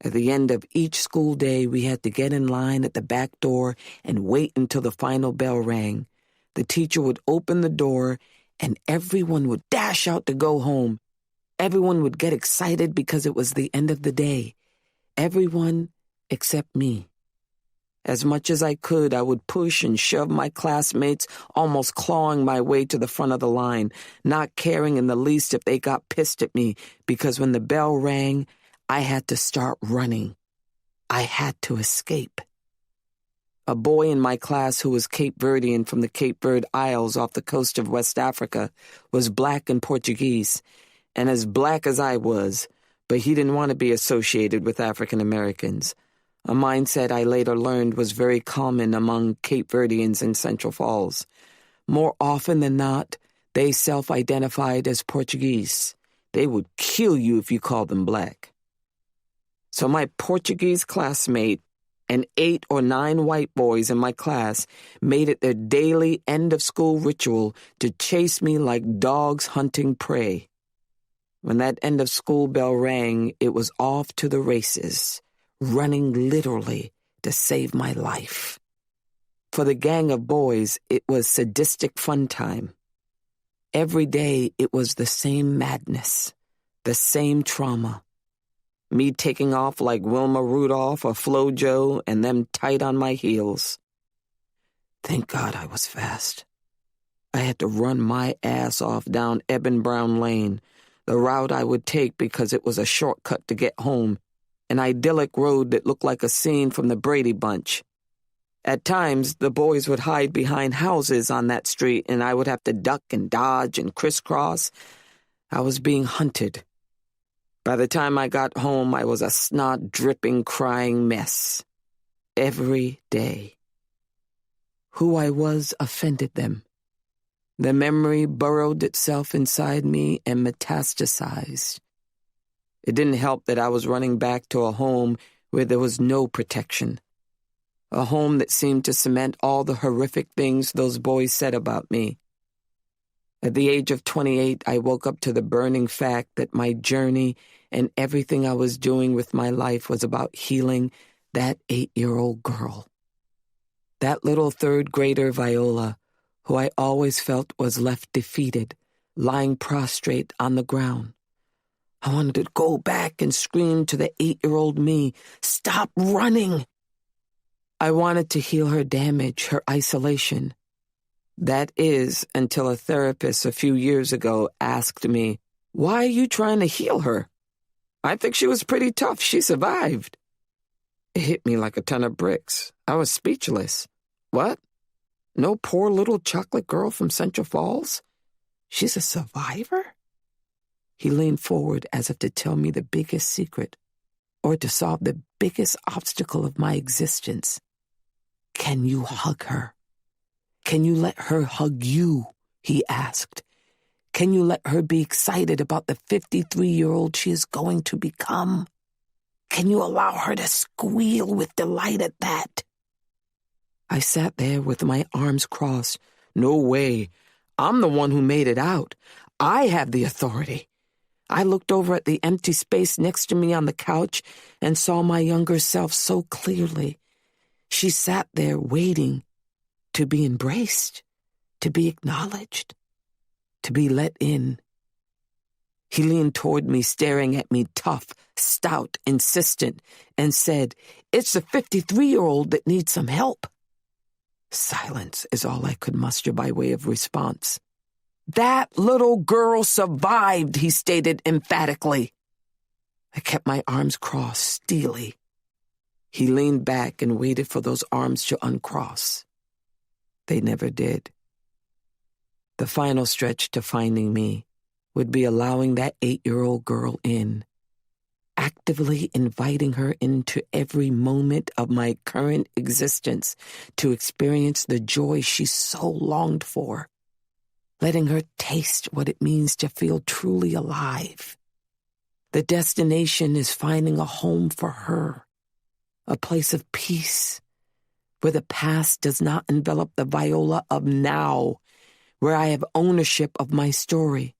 At the end of each school day, we had to get in line at the back door and wait until the final bell rang. The teacher would open the door, and everyone would dash out to go home. Everyone would get excited because it was the end of the day. Everyone except me. As much as I could, I would push and shove my classmates, almost clawing my way to the front of the line, not caring in the least if they got pissed at me, because when the bell rang, I had to start running. I had to escape. A boy in my class who was Cape Verdean from the Cape Verde Isles off the coast of West Africa was black and Portuguese, and as black as I was, but he didn't want to be associated with African Americans, a mindset I later learned was very common among Cape Verdeans in Central Falls. More often than not, they self-identified as Portuguese. They would kill you if you called them black. So my Portuguese classmate and 8 or 9 white boys in my class made it their daily end-of-school ritual to chase me like dogs hunting prey. When that end-of-school bell rang, it was off to the races, running literally to save my life. For the gang of boys, it was sadistic fun time. Every day, it was the same madness, the same trauma. Me taking off like Wilma Rudolph or Flo-Jo and them tight on my heels. Thank God I was fast. I had to run my ass off down Eben Brown Lane, the route I would take because it was a shortcut to get home, an idyllic road that looked like a scene from the Brady Bunch. At times, the boys would hide behind houses on that street and I would have to duck and dodge and crisscross. I was being hunted. By the time I got home, I was a snot-dripping, crying mess. Every day. Who I was offended them. The memory burrowed itself inside me and metastasized. It didn't help that I was running back to a home where there was no protection. A home that seemed to cement all the horrific things those boys said about me. At the age of 28, I woke up to the burning fact that my journey and everything I was doing with my life was about healing that 8-year-old girl. That little third grader Viola, who I always felt was left defeated, lying prostrate on the ground. I wanted to go back and scream to the 8-year-old me, "Stop running!" I wanted to heal her damage, her isolation. That is, until a therapist a few years ago asked me, "Why are you trying to heal her? I think she was pretty tough. She survived." It hit me like a ton of bricks. I was speechless. What? No poor little chocolate girl from Central Falls? She's a survivor? He leaned forward as if to tell me the biggest secret, or to solve the biggest obstacle of my existence. "Can you hug her? Can you let her hug you?" he asked. "Can you let her be excited about the 53-year-old she is going to become? Can you allow her to squeal with delight at that?" I sat there with my arms crossed. No way. I'm the one who made it out. I have the authority. I looked over at the empty space next to me on the couch and saw my younger self so clearly. She sat there waiting to be embraced, to be acknowledged, to be let in. He leaned toward me, staring at me tough, stout, insistent, and said, "It's the 53-year-old that needs some help." Silence is all I could muster by way of response. "That little girl survived," he stated emphatically. I kept my arms crossed, steely. He leaned back and waited for those arms to uncross. They never did. The final stretch to finding me would be allowing that 8-year-old girl in, actively inviting her into every moment of my current existence to experience the joy she so longed for, letting her taste what it means to feel truly alive. The destination is finding a home for her, a place of peace, where the past does not envelop the Viola of now, where I have ownership of my story,